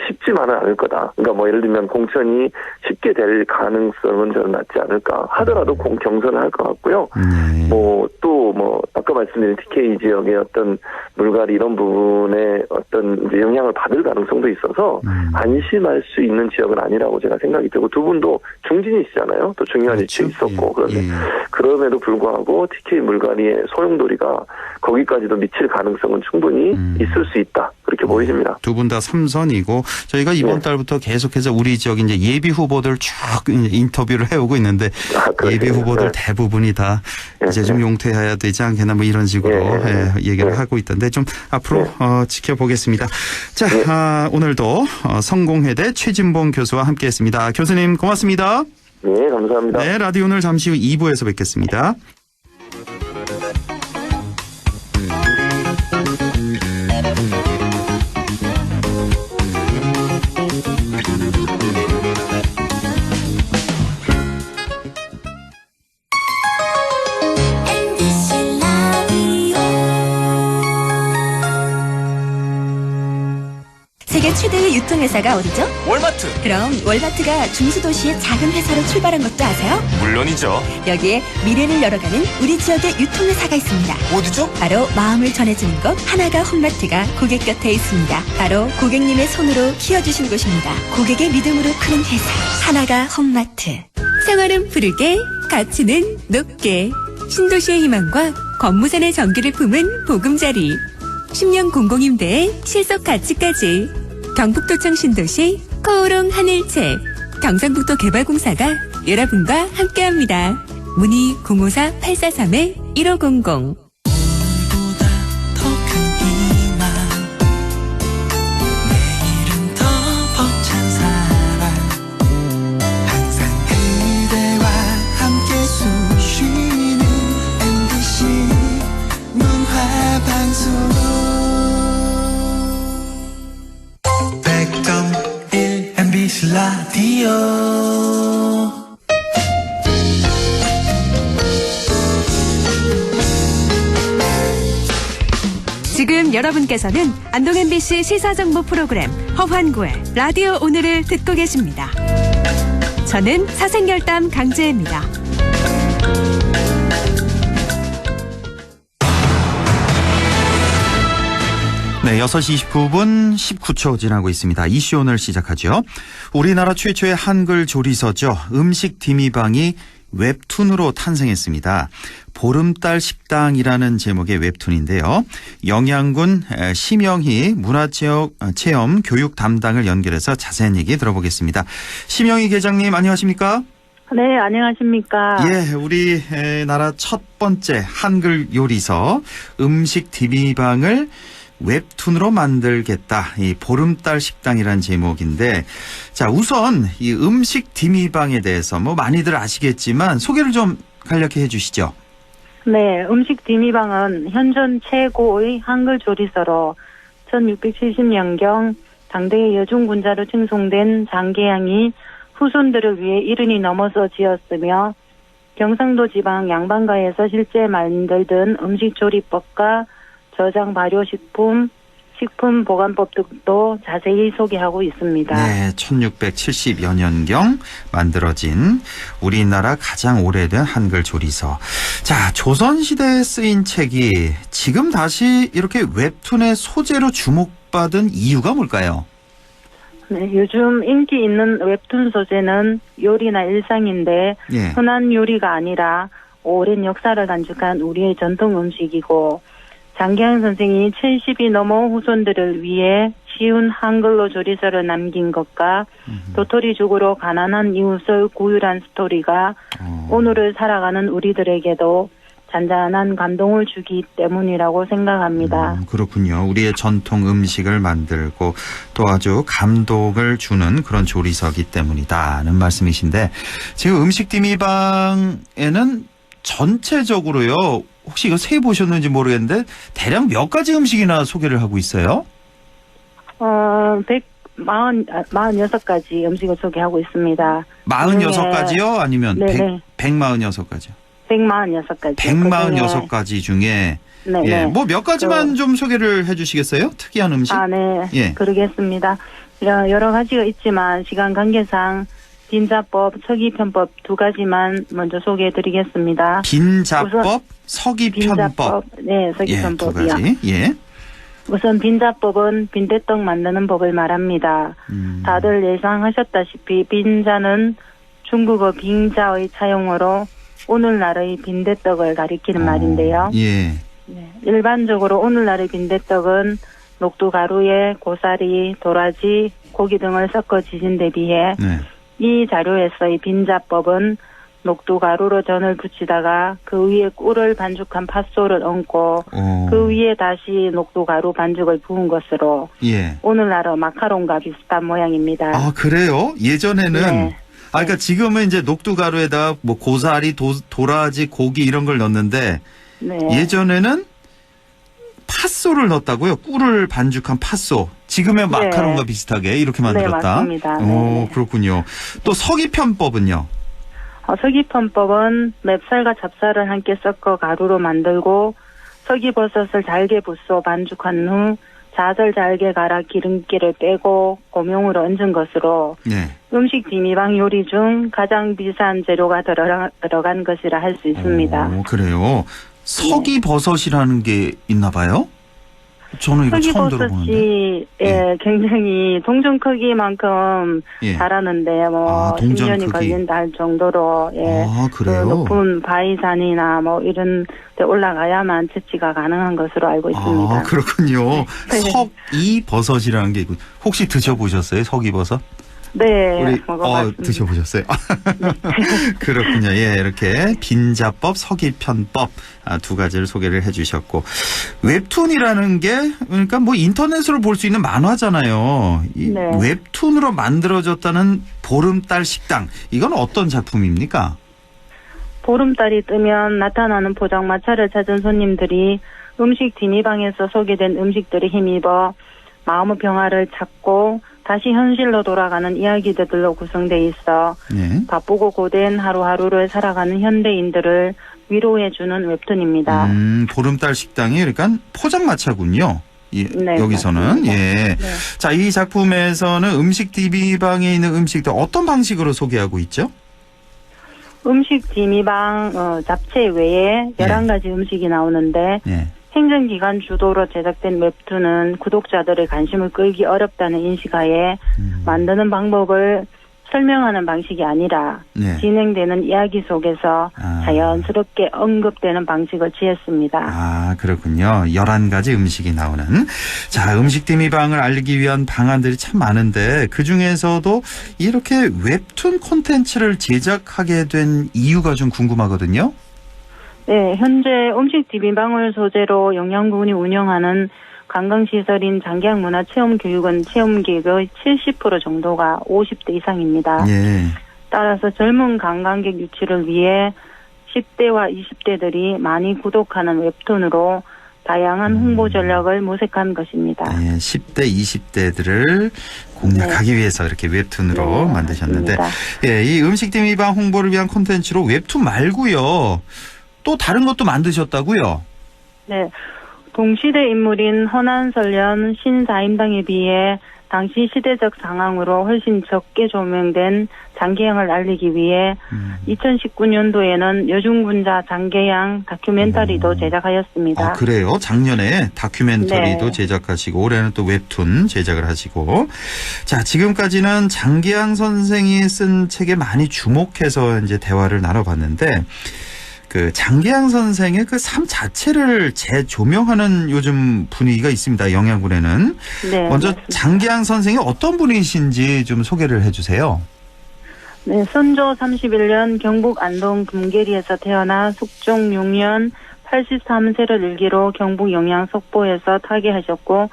쉽지만은 않을 거다. 그러니까 뭐 예를 들면 공천이 쉽게 될 가능성은 저는 낮지 않을까 하더라도 경선을 할 것 같고요. 네. 뭐 또 뭐 아까 말씀드린 TK 지역의 어떤 물갈이 이런 부분에 어떤 이제 영향을 받을 가능성도 있어서 안심할 수 있는 지역은 아니라고 제가 생각이 들고 두 분도 중진이시잖아요. 또 중요한 그렇죠. 일도 있었고 그런데 예. 그럼에도 불구하고 TK 물갈이의 소용돌이가 거기까지도 미칠 가능성은 충분히 있을 수 있다. 그렇게 보여집니다. 두 분 다 삼선이고 저희가 이번 네. 달부터 계속해서 우리 지역 이제 예비 후보들 쭉 인터뷰를 해오고 있는데 그러세요? 예비 후보들 네. 대부분이 다 이제 좀 용퇴해야 되지 않겠나 뭐 이런 식으로 얘기를 하고 있던데 좀 앞으로 지켜보겠습니다. 자, 오늘도 성공회대 최진봉 교수와 함께했습니다. 교수님 고맙습니다. 네, 감사합니다. 네, 라디오 오늘 잠시 후 2부에서 뵙겠습니다. 세계 최대의 유통회사가 어디죠? 월마트. 그럼 월마트가 중수도시의 작은 회사로 출발한 것도 아세요? 물론이죠. 여기에 미래를 열어가는 우리 지역의 유통회사가 있습니다. 어디죠? 바로 마음을 전해주는 것 하나가 홈마트가 고객 곁에 있습니다. 바로 고객님의 손으로 키워주신 곳입니다. 고객의 믿음으로 크는 회사 하나가 홈마트. 생활은 푸르게 가치는 높게 신도시의 희망과 권무산의 전기를 품은 보금자리 10년 공공임대의 실속 가치까지 경북도청 신도시 코오롱 하늘채 경상북도 개발공사가 여러분과 함께합니다. 문의 054-843-1500 MBC 라디오 지금 여러분께서는 안동 MBC 시사정보 프로그램 허환구의 라디오 오늘을 듣고 계십니다. 저는 사생결담 강재입니다. 네, 6시 29분 19초 지나고 있습니다. 이슈 오늘 시작하죠. 우리나라 최초의 한글 조리서죠. 음식 디미방이 웹툰으로 탄생했습니다. 보름달 식당이라는 제목의 웹툰인데요. 영양군 심영희 문화체험 교육 담당을 연결해서 자세한 얘기 들어보겠습니다. 심영희 계장님 안녕하십니까? 네, 안녕하십니까? 예, 우리나라 첫 번째 한글 요리서 음식 디미방을 웹툰으로 만들겠다. 이 보름달 식당이라는 제목인데, 자, 우선 이 음식 디미방에 대해서 뭐 많이들 아시겠지만 소개를 좀 간략히 해주시죠. 네, 음식 디미방은 현존 최고의 한글 조리서로 1670년경 당대의 여중군자로 칭송된 장계양이 후손들을 위해 70이 넘어서 지었으며 경상도 지방 양반가에서 실제 만들던 음식 조리법과 저장 발효식품, 식품 보관법 등도 자세히 소개하고 있습니다. 네, 1670여 년경 만들어진 우리나라 가장 오래된 한글 조리서. 자, 조선시대에 쓰인 책이 지금 다시 이렇게 웹툰의 소재로 주목받은 이유가 뭘까요? 네, 요즘 인기 있는 웹툰 소재는 요리나 일상인데 예. 흔한 요리가 아니라 오랜 역사를 간직한 우리의 전통 음식이고 장계양 선생이 70이 넘어 후손들을 위해 쉬운 한글로 조리서를 남긴 것과 도토리죽으로 가난한 이웃을 구휼한 스토리가 오늘을 살아가는 우리들에게도 잔잔한 감동을 주기 때문이라고 생각합니다. 그렇군요. 우리의 전통 음식을 만들고 또 아주 감동을 주는 그런 조리서기 때문이다는 말씀이신데, 지금 음식 디미방에는 전체적으로요, 혹시 이거 세 보셨는지 모르겠는데 대략 몇 가지 음식이나 소개를 하고 있어요? 46가지 음식을 소개하고 있습니다. 46가지요? 아니면 네네. 146가지요? 146가지. 146가지 중에 네, 예, 네. 뭐 몇 가지만 좀 소개를 해 주시겠어요? 특이한 음식? 네. 예. 그러겠습니다. 여러 가지가 있지만 시간 관계상 빈자법, 서기편법 두 가지만 먼저 소개해드리겠습니다. 빈자법, 서기편법. 네, 서기편법이요. 예, 두 가지. 예. 우선 빈자법은 빈대떡 만드는 법을 말합니다. 다들 예상하셨다시피 빈자는 중국어 빙자의 차용어로 오늘날의 빈대떡을 가리키는 말인데요. 예. 네, 일반적으로 오늘날의 빈대떡은 녹두가루에 고사리, 도라지, 고기 등을 섞어 지진 데 비해 네. 이 자료에서의 빈자법은 녹두가루로 전을 붙이다가 그 위에 꿀을 반죽한 팥소를 얹고 그 위에 다시 녹두가루 반죽을 부은 것으로 예. 오늘날의 마카롱과 비슷한 모양입니다. 아, 그래요? 예전에는 네. 그러니까 지금은 이제 녹두가루에다 뭐 고사리, 도라지, 고기 이런 걸 넣는데 네. 예전에는 팥소를 넣었다고요? 꿀을 반죽한 팥소. 지금의 마카롱과 비슷하게 이렇게 만들었다. 네, 맞습니다. 오, 네. 그렇군요. 또 서기편법은요? 서기편법은 맵쌀과 찹쌀을 함께 섞어 가루로 만들고 서기버섯을 잘게 부숴 반죽한 후 자설 잘게 갈아 기름기를 빼고 고명으로 얹은 것으로 네. 음식 디미방 요리 중 가장 비싼 재료가 들어간 것이라 할 수 있습니다. 오, 그래요. 서기버섯이라는 게 있나 봐요? 저는 이거 처음 들어보는데. 서기버섯이 굉장히 동전 크기만큼 자라는데 뭐 10년이 걸린다 할 정도로 그래요? 그 높은 바위산이나 뭐 이런 데 올라가야만 채취가 가능한 것으로 알고 있습니다. 아, 그렇군요. 석이버섯이라는 게 있고 혹시 드셔보셨어요? 석이버섯? 네, 먹어봤습니다. 드셔보셨어요? 그렇군요. 예, 이렇게 빈자법, 서기편법 두 가지를 소개를 해주셨고, 웹툰이라는 게 그러니까 뭐 인터넷으로 볼 수 있는 만화잖아요. 이 웹툰으로 만들어졌다는 보름달 식당, 이건 어떤 작품입니까? 보름달이 뜨면 나타나는 포장마차를 찾은 손님들이 음식 디미방에서 소개된 음식들에 힘입어 마음의 평화를 찾고 다시 현실로 돌아가는 이야기들로 구성돼 있어 바쁘고 고된 하루하루를 살아가는 현대인들을 위로해주는 웹툰입니다. 보름달 식당이 그러니까 포장마차군요. 예, 네, 여기서는 맞습니다. 예. 네. 자, 이 작품에서는 음식 DB방에 있는 음식들 어떤 방식으로 소개하고 있죠? 음식 디미방 잡채 외에 11가지 음식이 나오는데 예. 행정기관 주도로 제작된 웹툰은 구독자들의 관심을 끌기 어렵다는 인식하에 만드는 방법을 설명하는 방식이 아니라 네. 진행되는 이야기 속에서 자연스럽게 언급되는 방식을 취했습니다. 아, 그렇군요. 11가지 음식이 나오는. 자, 음식 디미방을 알리기 위한 방안들이 참 많은데 그중에서도 이렇게 웹툰 콘텐츠를 제작하게 된 이유가 좀 궁금하거든요. 네, 현재 음식 디미방을 소재로 영양군이 운영하는 관광시설인 장기학문화체험교육은 체험객의 70% 정도가 50대 이상입니다. 예. 따라서 젊은 관광객 유치를 위해 10대와 20대들이 많이 구독하는 웹툰으로 다양한 홍보 전략을 모색한 것입니다. 예, 10대, 20대들을 공략하기 위해서 이렇게 웹툰으로 만드셨는데, 맞습니다. 예, 이 음식 디미방 홍보를 위한 콘텐츠로 웹툰 말고요. 또 다른 것도 만드셨다고요? 네. 동시대 인물인 허난설련 신사임당에 비해 당시 시대적 상황으로 훨씬 적게 조명된 장계양을 알리기 위해 2019년도에는 여중군자 장계양 다큐멘터리도 제작하였습니다. 아, 그래요? 작년에 다큐멘터리도 네. 제작하시고 올해는 또 웹툰 제작을 하시고, 자, 지금까지는 장계양 선생이 쓴 책에 많이 주목해서 이제 대화를 나눠봤는데, 그 장계양 선생의 그 삶 자체를 재조명하는 요즘 분위기가 있습니다. 영양군에는. 네, 먼저 맞습니다. 장계양 선생이 어떤 분이신지 좀 소개를 해주세요. 네, 선조 31년 경북 안동 금계리에서 태어나 숙종 6년 83세를 일기로 경북 영양 속보에서 타계하셨고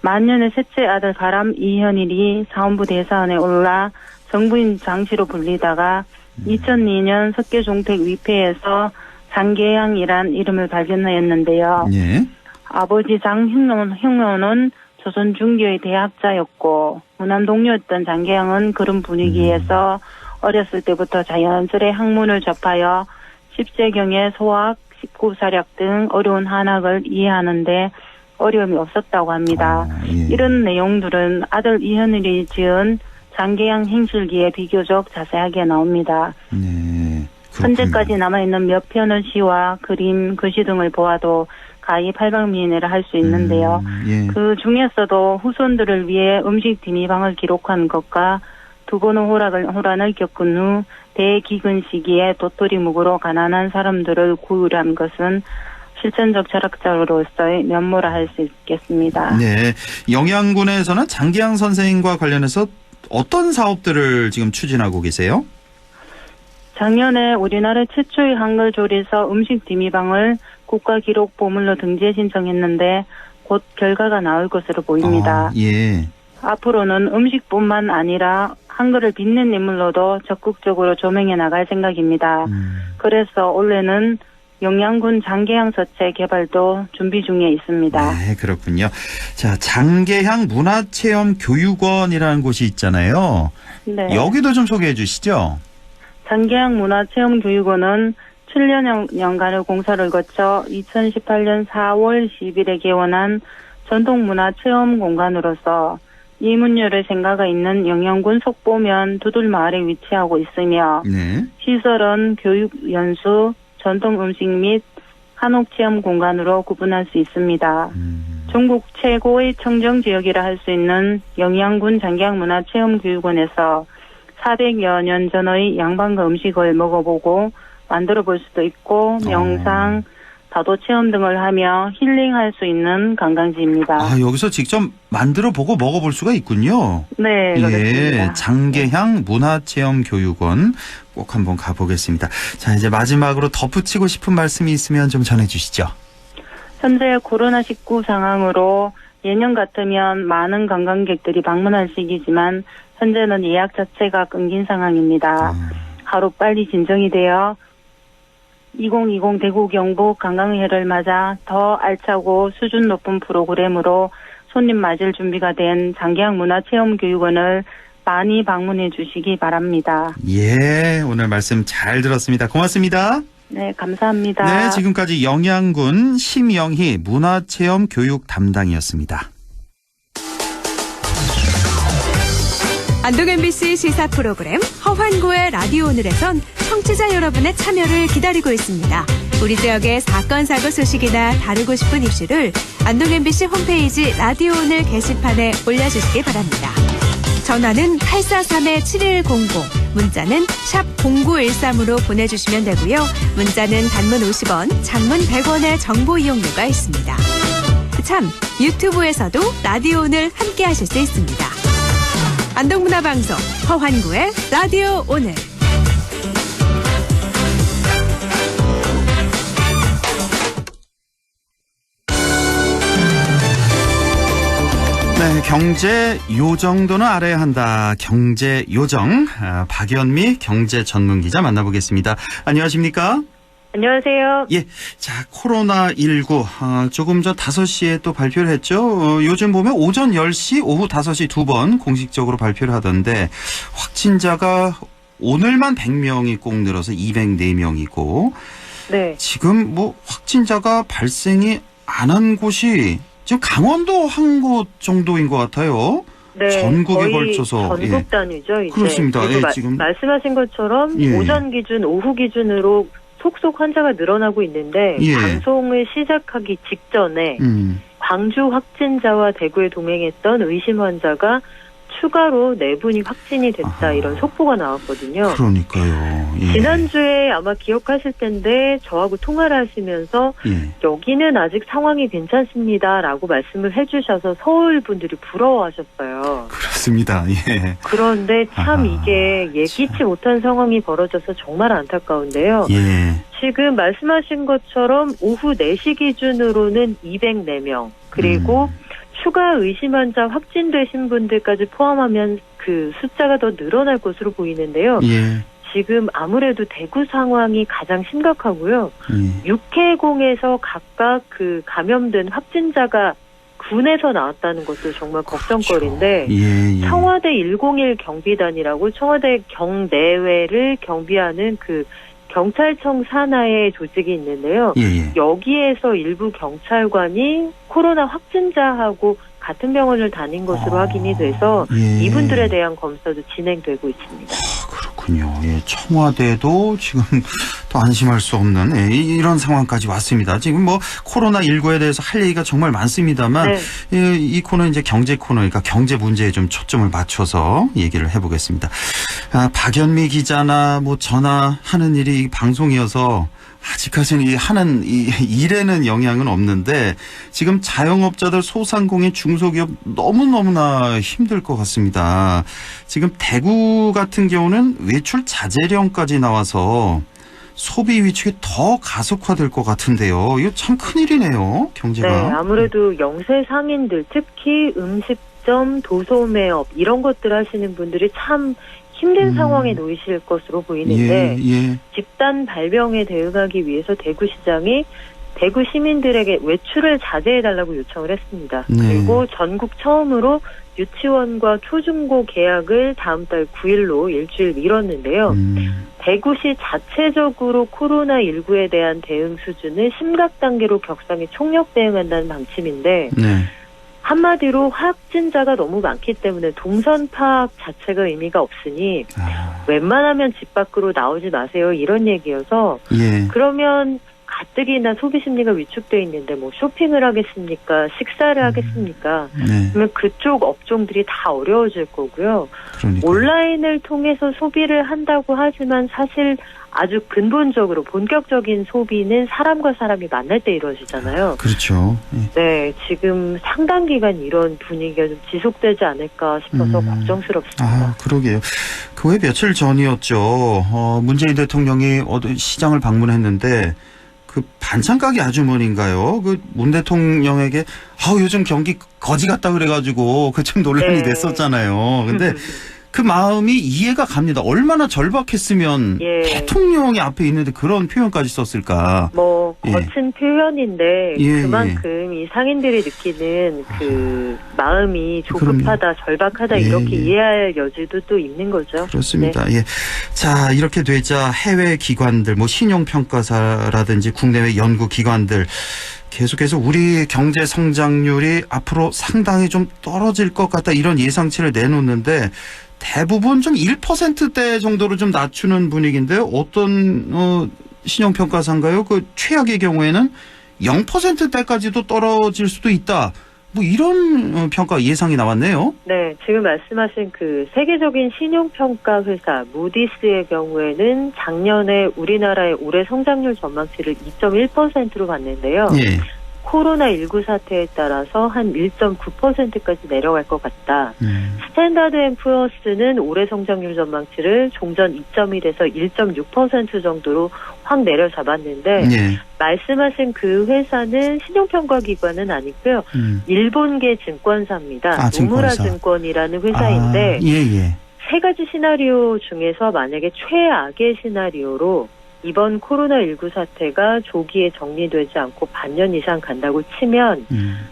만년의 셋째 아들 가람 이현일이 사원부 대사원에 올라 정부인 장씨로 불리다가 2002년 석계종택 위패에서 장계양이란 이름을 발견하였는데요. 예. 아버지 장형로는 조선 중기의 대학자였고 문안 동료였던 장계양은 그런 분위기에서 어렸을 때부터 자연스레 학문을 접하여 10세경에 소학, 19사략 등 어려운 한학을 이해하는데 어려움이 없었다고 합니다. 예. 이런 내용들은 아들 이현일이 지은 장계양 행실기에 비교적 자세하게 나옵니다. 네. 현재까지 남아있는 몇 편의 시와 그림, 글씨 등을 보아도 가히 팔방미인회를 할 수 있는데요. 예. 그 중에서도 후손들을 위해 음식 디미방을 기록한 것과 두 번의 호란을 겪은 후 대기근 시기에 도토리묵으로 가난한 사람들을 구휼한 것은 실천적 철학자로서의 면모라 할 수 있겠습니다. 네. 영양군에서는 장계양 선생과 관련해서 어떤 사업들을 지금 추진하고 계세요? 작년에 우리나라 최초의 한글 조리서 음식 디미방을 국가기록보물로 등재 신청했는데 곧 결과가 나올 것으로 보입니다. 예. 앞으로는 음식뿐만 아니라 한글을 빛낸 인물로도 적극적으로 조명해 나갈 생각입니다. 그래서 올해는 영양군 장계양 서체 개발도 준비 중에 있습니다. 네, 그렇군요. 자, 장계양 문화체험교육원이라는 곳이 있잖아요. 네. 여기도 좀 소개해 주시죠. 장계양 문화체험교육원은 7년간의 공사를 거쳐 2018년 4월 10일에 개원한 전통문화체험 공간으로서 이문열의 생가가 있는 영양군 속보면 두들마을에 위치하고 있으며 네. 시설은 교육, 연수, 전통 음식 및 한옥체험 공간으로 구분할 수 있습니다. 전국 최고의 청정지역이라 할 수 있는 영양군 장계양 문화체험교육원에서 400여 년 전의 양반가 음식을 먹어보고 만들어 볼 수도 있고 명상, 다도 체험 등을 하며 힐링할 수 있는 관광지입니다. 아, 여기서 직접 만들어 보고 먹어볼 수가 있군요. 네, 예, 그렇습니다. 장계양 문화체험교육원 꼭 한번 가보겠습니다. 자, 이제 마지막으로 덧붙이고 싶은 말씀이 있으면 좀 전해주시죠. 현재 코로나19 상황으로 예년 같으면 많은 관광객들이 방문할 시기지만 현재는 예약 자체가 끊긴 상황입니다. 하루빨리 진정이 되어 2020 대구 경북 관광해를 맞아 더 알차고 수준 높은 프로그램으로 손님 맞을 준비가 된 장계양 문화체험교육원을 많이 방문해 주시기 바랍니다. 예, 오늘 말씀 잘 들었습니다. 고맙습니다. 네, 감사합니다. 네, 지금까지 영양군 심영희 문화체험 교육 담당이었습니다. 안동 MBC 시사 프로그램 허환구의 라디오 오늘에선 청취자 여러분의 참여를 기다리고 있습니다. 우리 지역의 사건 사고 소식이나 다루고 싶은 이슈를 안동 MBC 홈페이지 라디오 오늘 게시판에 올려주시기 바랍니다. 전화는 843-7100, 문자는 샵 0913으로 보내주시면 되고요. 문자는 단문 50원, 장문 100원의 정보 이용료가 있습니다. 참, 유튜브에서도 라디오 오늘 함께 하실 수 있습니다. 안동문화방송 허환구의 라디오 오늘. 네, 경제 요 정도는 알아야 한다. 경제 요정 박연미 경제 전문 기자 만나보겠습니다. 안녕하십니까? 안녕하세요. 예, 자 코로나19 조금 전 5시에 또 발표를 했죠. 요즘 보면 오전 10시, 오후 5시 2번 공식적으로 발표를 하던데 확진자가 오늘만 100명이 꼭 늘어서 204명이고 네. 지금 뭐 확진자가 발생이 안 한 곳이 지금 강원도 한 곳 정도인 것 같아요. 네, 전국에 거의 걸쳐서 전국 단위죠. 이제. 그렇습니다. 예, 지금 말씀하신 것처럼 예. 오전 기준, 오후 기준으로 속속 환자가 늘어나고 있는데 예. 방송을 시작하기 직전에 광주 확진자와 대구에 동행했던 의심 환자가 추가로 4분이 확진이 됐다 이런 속보가 나왔거든요. 그러니까요. 예. 지난주에 아마 기억하실 텐데 저하고 통화를 하시면서 예. 여기는 아직 상황이 괜찮습니다라고 말씀을 해주셔서 서울 분들이 부러워하셨어요. 그렇습니다. 예. 그런데 참 이게 예기치 못한 상황이 벌어져서 정말 안타까운데요. 예. 지금 말씀하신 것처럼 오후 4시 기준으로는 204명 그리고 추가 의심 환자 확진되신 분들까지 포함하면 그 숫자가 더 늘어날 것으로 보이는데요. 예. 지금 아무래도 대구 상황이 가장 심각하고요. 예. 6회공에서 각각 그 감염된 확진자가 군에서 나왔다는 것도 정말 걱정거리인데 예, 예. 청와대 101 경비단이라고 청와대 경내외를 경비하는 그 경찰청 산하의 조직이 있는데요. 예, 예. 여기에서 일부 경찰관이 코로나 확진자하고 같은 병원을 다닌 것으로 확인이 돼서 예. 이분들에 대한 검사도 진행되고 있습니다. 그렇군요. 예, 청와대도 지금 또 안심할 수 없는 이런 상황까지 왔습니다. 지금 뭐 코로나19에 대해서 할 얘기가 정말 많습니다만 네. 이 코너 이제 경제 코너니까 경제 문제에 좀 초점을 맞춰서 얘기를 해보겠습니다. 박연미 기자나 뭐 전화하는 일이 방송이어서 아직까지는 하는 일에는 영향은 없는데 지금 자영업자들 소상공인 중소기업 너무너무나 힘들 것 같습니다. 지금 대구 같은 경우는 외출 자제령까지 나와서 소비 위축이 더 가속화될 것 같은데요. 이거 참 큰일이네요. 경제가. 네, 아무래도 영세 상인들 특히 음식점, 도소매업 이런 것들 하시는 분들이 참 힘든 상황에 놓이실 것으로 보이는데 예. 집단 발병에 대응하기 위해서 대구시장이 대구 시민들에게 외출을 자제해달라고 요청을 했습니다. 네. 그리고 전국 처음으로 유치원과 초중고 개학을 다음 달 9일로 일주일 미뤘는데요. 대구시 자체적으로 코로나19에 대한 대응 수준을 심각 단계로 격상해 총력 대응한다는 방침인데 네. 한마디로 확진자가 너무 많기 때문에 동선 파악 자체가 의미가 없으니 웬만하면 집 밖으로 나오지 마세요 이런 얘기여서 예. 그러면 가뜩이나 소비 심리가 위축돼 있는데 뭐 쇼핑을 하겠습니까? 식사를 하겠습니까? 네. 그러면 그쪽 업종들이 다 어려워질 거고요. 그러니까. 온라인을 통해서 소비를 한다고 하지만 사실 아주 근본적으로 본격적인 소비는 사람과 사람이 만날 때 이루어지잖아요. 그렇죠. 예. 네, 지금 상당 기간 이런 분위기가 좀 지속되지 않을까 싶어서 걱정스럽습니다. 그러게요. 그 외 며칠 전이었죠. 문재인 대통령이 시장을 방문했는데 그 반찬 가게 아주머니인가요? 그 문 대통령에게 요즘 경기 거지 같다 그래가지고 그 좀 논란이 네. 됐었잖아요. 근데 그 마음이 이해가 갑니다. 얼마나 절박했으면 예. 대통령이 앞에 있는데 그런 표현까지 썼을까. 뭐 예. 거친 표현인데 예, 그만큼 이 상인들이 느끼는 그 마음이 조급하다, 절박하다 예, 이렇게 예. 이해할 여지도 또 있는 거죠. 그렇습니다. 네. 예. 자, 이렇게 되자 해외 기관들, 뭐 신용평가사라든지 국내외 연구기관들 계속해서 우리 경제 성장률이 앞으로 상당히 좀 떨어질 것 같다 이런 예상치를 내놓는데 대부분 좀 1%대 정도로 좀 낮추는 분위기인데요. 어떤 신용평가사인가요? 그 최악의 경우에는 0%대까지도 떨어질 수도 있다. 뭐 이런 평가 예상이 나왔네요. 네, 지금 말씀하신 그 세계적인 신용평가 회사 무디스의 경우에는 작년에 우리나라의 올해 성장률 전망치를 2.1%로 봤는데요. 예. 코로나19 사태에 따라서 한 1.9%까지 내려갈 것 같다. 스탠다드 앤 푸어스는 올해 성장률 전망치를 종전 2.1에서 1.6% 정도로 확 내려잡았는데 예. 말씀하신 그 회사는 신용평가기관은 아니고요. 일본계 증권사입니다. 아, 노무라 증권사. 증권이라는 회사인데 예. 세 가지 시나리오 중에서 만약에 최악의 시나리오로 이번 코로나19 사태가 조기에 정리되지 않고 반년 이상 간다고 치면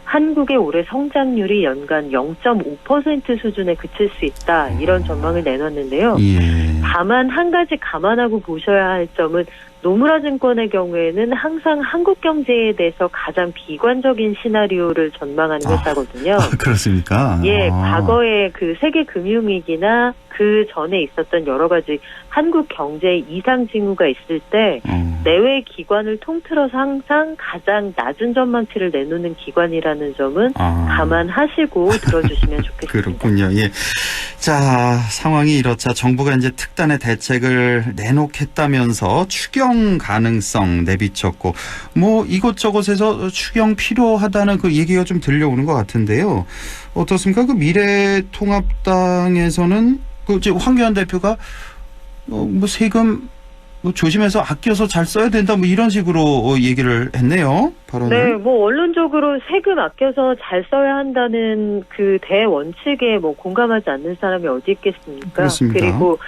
한국의 올해 성장률이 연간 0.5% 수준에 그칠 수 있다. 이런 전망을 내놨는데요. 예. 다만 한 가지 감안하고 보셔야 할 점은 노무라 증권의 경우에는 항상 한국 경제에 대해서 가장 비관적인 시나리오를 전망하는 회사거든요. 그렇습니까? 예, 과거에 그 세계 금융위기나 그 전에 있었던 여러 가지 한국 경제의 이상 징후가 있을 때 내외 기관을 통틀어서 항상 가장 낮은 전망치를 내놓는 기관이라는 점은 감안하시고 들어주시면 좋겠습니다. 그렇군요. 예. 자, 상황이 이렇자 정부가 이제 특단의 대책을 내놓겠다면서 추경 가능성 내비쳤고 뭐 이곳저곳에서 추경 필요하다는 그 얘기가 좀 들려오는 것 같은데요. 어떻습니까? 그 미래통합당에서는 그 황교안 대표가 뭐 세금 뭐 조심해서 아껴서 잘 써야 된다 뭐 이런 식으로 얘기를 했네요. 발언을. 네, 뭐 원론적으로 세금 아껴서 잘 써야 한다는 그 대원칙에 뭐 공감하지 않는 사람이 어디 있겠습니까? 그렇습니다. 그리고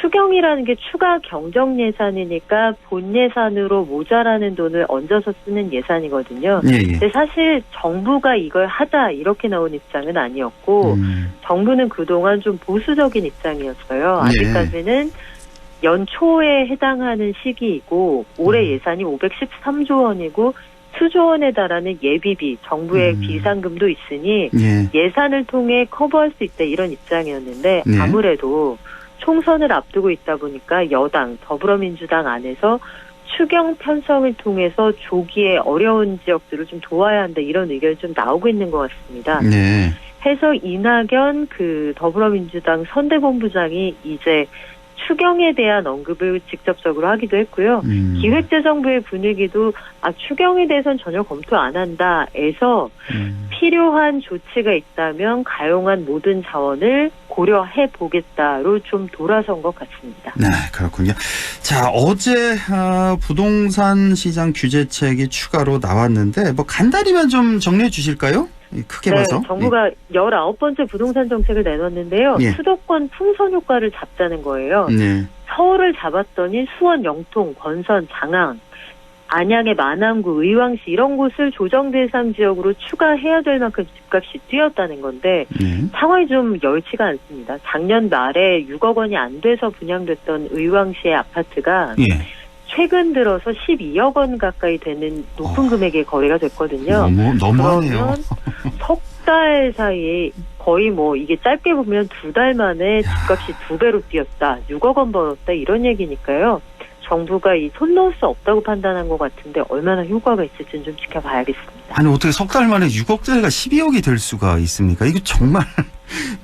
추경이라는 게 추가 경정 예산이니까 본 예산으로 모자라는 돈을 얹어서 쓰는 예산이거든요. 예. 근데 사실 정부가 이걸 하자 이렇게 나온 입장은 아니었고 정부는 그동안 좀 보수적인 입장이었어요. 아직까지는 연초에 해당하는 시기이고 올해 예산이 513조 원이고 수조 원에 달하는 예비비, 정부의 비상금도 있으니 예산을 통해 커버할 수 있다 이런 입장이었는데 아무래도 총선을 앞두고 있다 보니까 여당, 더불어민주당 안에서 추경 편성을 통해서 조기에 어려운 지역들을 좀 도와야 한다 이런 의견이 좀 나오고 있는 것 같습니다. 네. 해서 이낙연 그 더불어민주당 선대본부장이 이제 추경에 대한 언급을 직접적으로 하기도 했고요. 기획재정부의 분위기도 추경에 대해서는 전혀 검토 안 한다에서 필요한 조치가 있다면 가용한 모든 자원을 고려해 보겠다로 좀 돌아선 것 같습니다. 네, 그렇군요. 자, 어제 부동산 시장 규제책이 추가로 나왔는데 뭐 간단히만 좀 정리해 주실까요? 크게 봐서. 정부가 19번째 부동산 정책을 내놨는데요. 수도권 풍선 효과를 잡자는 거예요. 서울을 잡았더니 수원, 영통, 권선, 장항, 안양의 만안구, 의왕시 이런 곳을 조정 대상 지역으로 추가해야 될 만큼 집값이 뛰었다는 건데 상황이 좀 여의치가 않습니다. 작년 말에 6억 원이 안 돼서 분양됐던 의왕시의 아파트가 최근 들어서 12억 원 가까이 되는 높은 금액의 거래가 됐거든요. 너무하네요. 석 달 사이에 거의 뭐 이게 짧게 보면 2달 만에 집값이 2배로 뛰었다. 6억 원 벌었다. 이런 얘기니까요. 정부가 이 손 놓을 수 없다고 판단한 것 같은데 얼마나 효과가 있을지는 좀 지켜봐야겠습니다. 아니 어떻게 석 달 만에 6억짜리가 12억이 될 수가 있습니까? 이거 정말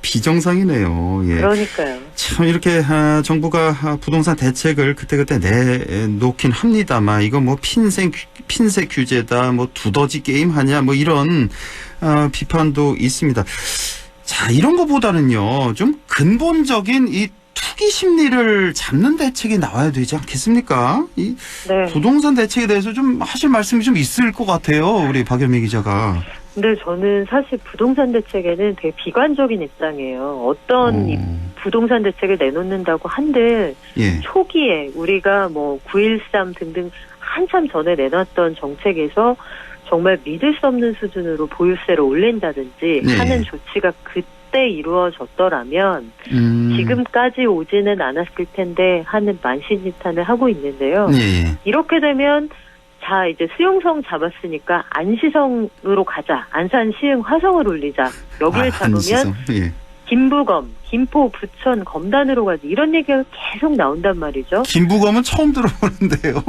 비정상이네요. 예. 그러니까요. 참 이렇게 정부가 부동산 대책을 그때그때 내놓긴 합니다만 이거 뭐 핀셋 규제다 뭐 두더지 게임 하냐 뭐 이런 비판도 있습니다. 자, 이런 것보다는요 좀 근본적인 이 투기 심리를 잡는 대책이 나와야 되지 않겠습니까? 이 부동산 대책에 대해서 좀 하실 말씀이 좀 있을 것 같아요. 우리 박연미 기자가. 근데 저는 사실 부동산 대책에는 되게 비관적인 입장이에요. 어떤 이 부동산 대책을 내놓는다고 한들 예. 초기에 우리가 뭐 9.13 등등 한참 전에 내놨던 정책에서 정말 믿을 수 없는 수준으로 보유세를 올린다든지 네. 하는 조치가 그때 이루어졌더라면 지금까지 오지는 않았을 텐데 하는 만신지탄을 하고 있는데요. 네. 이렇게 되면 자 이제 수용성 잡았으니까 안시성으로 가자. 안산, 시흥, 화성을 올리자. 여기를 잡으면 안시성. 예. 김부검, 김포, 부천, 검단으로 가지. 이런 얘기가 계속 나온단 말이죠. 김부검은 처음 들어보는데요.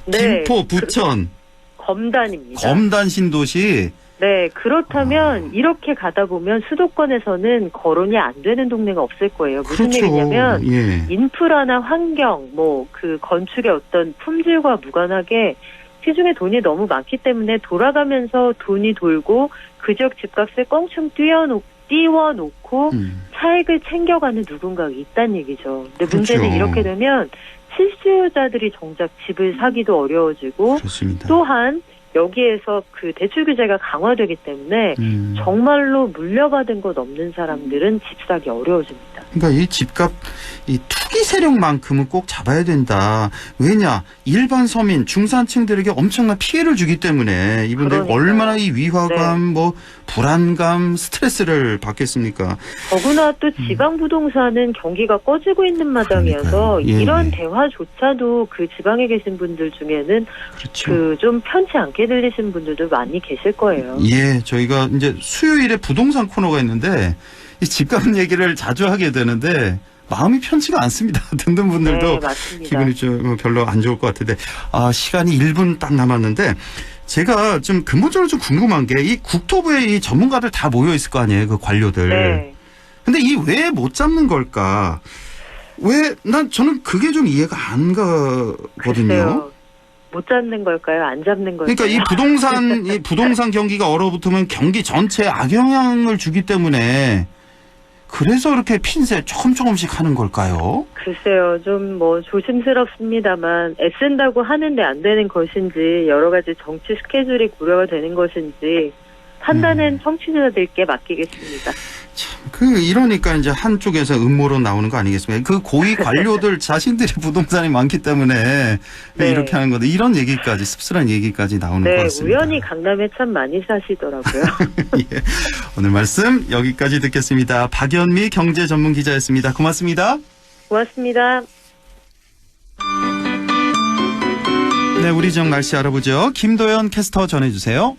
네. 김포, 부천. 검단입니다. 검단 신도시. 네, 그렇다면 이렇게 가다 보면 수도권에서는 거론이 안 되는 동네가 없을 거예요. 무슨 그렇죠. 얘기냐면 예. 인프라나 환경, 뭐 그 건축의 어떤 품질과 무관하게 시중에 돈이 너무 많기 때문에 돌아가면서 돈이 돌고 그 지역 집값을 껑충 띄워놓고 차익을 챙겨가는 누군가가 있다는 얘기죠. 근데 그렇죠. 문제는 이렇게 되면 실수요자들이 정작 집을 사기도 어려워지고 그렇습니다. 또한 여기에서 그 대출 규제가 강화되기 때문에 정말로 물려받은 것 없는 사람들은 집 사기 어려워집니다. 그러니까 이 집값, 이 투기 세력만큼은 꼭 잡아야 된다. 왜냐? 일반 서민, 중산층들에게 엄청난 피해를 주기 때문에 이분들 그러니까요. 얼마나 이 위화감, 뭐 불안감, 스트레스를 받겠습니까? 더구나 또 지방 부동산은 경기가 꺼지고 있는 마당이어서 예. 이런 대화조차도 그 지방에 계신 분들 중에는 그렇죠. 그 좀 편치 않게 들리신 분들도 많이 계실 거예요. 예, 저희가 이제 수요일에 부동산 코너가 있는데 이 집값 얘기를 자주 하게 되는데 마음이 편치가 않습니다. 듣는 분들도 네, 맞습니다. 기분이 좀 별로 안 좋을 것 같은데 시간이 1분 딱 남았는데 제가 좀 근본적으로 좀 궁금한 게 이 국토부에 이 전문가들 다 모여 있을 거 아니에요, 그 관료들. 네. 근데 이 왜 못 잡는 걸까? 저는 그게 좀 이해가 안 가거든요. 글쎄요. 못 잡는 걸까요? 안 잡는 걸까요? 그러니까 이 부동산 경기가 얼어붙으면 경기 전체에 악영향을 주기 때문에 그래서 이렇게 핀셋 조금씩 하는 걸까요? 글쎄요, 좀 뭐 조심스럽습니다만 애쓴다고 하는데 안 되는 것인지 여러 가지 정치 스케줄이 고려가 되는 것인지 판단은 청취자들께 맡기겠습니다. 이러니까 이제 한쪽에서 음모론 나오는 거 아니겠습니까? 그 고위 관료들 자신들이 부동산이 많기 때문에 네. 이렇게 하는 건데 이런 얘기까지 씁쓸한 얘기까지 나오는 것 네, 같습니다. 우연히 강남에 참 많이 사시더라고요. 예, 오늘 말씀 여기까지 듣겠습니다. 박연미 경제전문기자였습니다. 고맙습니다. 고맙습니다. 네, 우리 지역 날씨 알아보죠. 김도연 캐스터 전해주세요.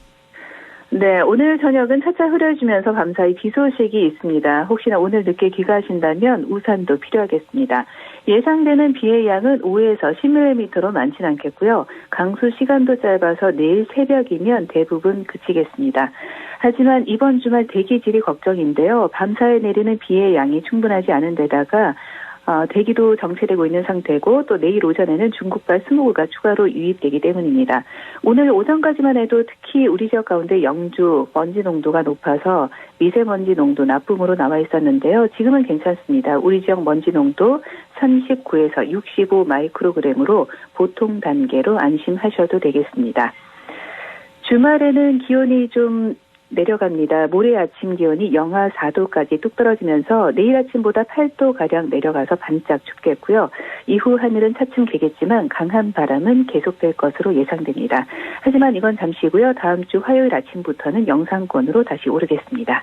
네, 오늘 저녁은 차차 흐려지면서 밤사이 비 소식이 있습니다. 혹시나 오늘 늦게 귀가하신다면 우산도 필요하겠습니다. 예상되는 비의 양은 5에서 10mm로 많지는 않겠고요. 강수 시간도 짧아서 내일 새벽이면 대부분 그치겠습니다. 하지만 이번 주말 대기질이 걱정인데요. 밤사이 내리는 비의 양이 충분하지 않은 데다가 대기도 정체되고 있는 상태고 또 내일 오전에는 중국발 스모그가 추가로 유입되기 때문입니다. 오늘 오전까지만 해도 특히 우리 지역 가운데 영주 먼지 농도가 높아서 미세먼지 농도 나쁨으로 나와 있었는데요. 지금은 괜찮습니다. 우리 지역 먼지 농도 39에서 65 마이크로그램으로 보통 단계로 안심하셔도 되겠습니다. 주말에는 기온이 좀 내려갑니다. 모레 아침 기온이 영하 4도까지 뚝 떨어지면서 내일 아침보다 8도가량 내려가서 반짝 춥겠고요. 이후 하늘은 차츰 개겠지만 강한 바람은 계속될 것으로 예상됩니다. 하지만 이건 잠시고요. 다음 주 화요일 아침부터는 영상권으로 다시 오르겠습니다.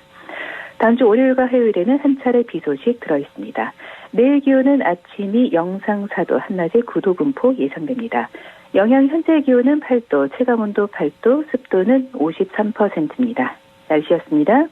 다음 주 월요일과 화요일에는 한 차례 비 소식 들어있습니다. 내일 기온은 아침이 영상 4도, 한낮에 9도 분포 예상됩니다. 영양 현재 기온은 8도, 체감온도 8도, 습도는 53%입니다. 날씨였습니다.